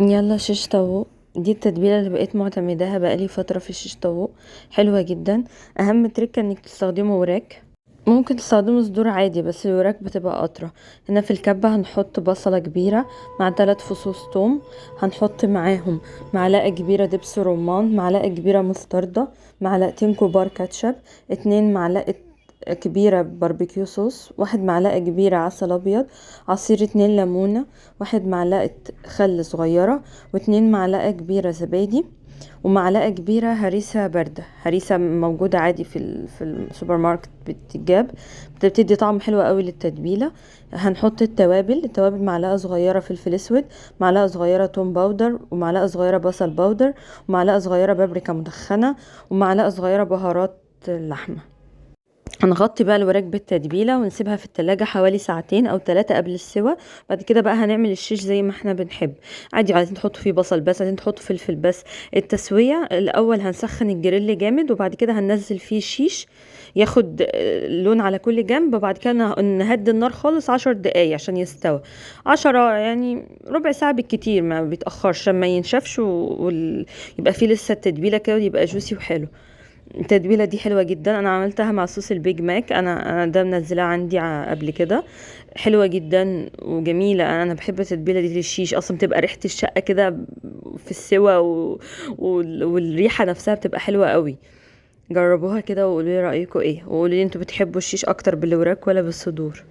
يلا شيش طاووق. دي التتبيله اللي بقيت معتمداها بقالي فتره في الشيش طاووق. حلوه جدا. اهم تريكه انك تستخدمه وراك. ممكن تستخدموا صدور عادي بس الوراك بتبقى اطرى. هنا في الكبة هنحط بصلة كبيرة مع 3 فصوص توم. هنحط معاهم معلقة كبيرة دبس رمان، معلقة كبيرة مستردة، معلقتين كبار كاتشب، 2 معلقة كبيرة باربيكيو صوص، 1 معلقة كبيرة عسل ابيض، عصير 2 ليمونة، 1 معلقة خل صغيرة، و2 معلقة كبيرة زبادي، ومعلقة كبيرة هريسة باردة. هريسة موجودة عادي في السوبر ماركت بتتجاب، بتدي طعم حلو قوي للتتبيلة. هنحط التوابل معلقة صغيرة فلفل اسود، معلقة صغيرة توم باودر، ومعلقة صغيرة بصل باودر، ومعلقة صغيرة بابريكا مدخنة، ومعلقة صغيرة بهارات اللحمة. هنغطي بقى الوراك بالتتبيله ونسيبها في التلاجة حوالي ساعتين او 3 قبل السوا. بعد كده بقى هنعمل الشيش زي ما احنا بنحب. عادي عايزين تحطوا فيه بصل بس، عايزين تحطوا فلفل بس. التسويه الاول هنسخن الجريل جامد، وبعد كده هننزل فيه الشيش ياخد لون على كل جنب، وبعد كده نهدي النار خالص 10 دقايق عشان يستوي. 10 يعني ربع ساعه بالكتير، ما بيتاخرش عشان ما ينشفش يبقى فيه لسه التتبيله كده ويبقى جوسي وحلو. التتبيله دي حلوه جدا، انا عملتها مع صوص البيج ماك. انا ده منزلاه عندي قبل كده. حلوه جدا وجميله. انا بحب التتبيله دي للشيش، اصلا بتبقى ريحه الشقه كده في السوا والريحه نفسها بتبقى حلوه قوي. جربوها كده وقولوا لي رايكم ايه، وقولوا لي انتوا بتحبوا الشيش اكتر بالوراك ولا بالصدور.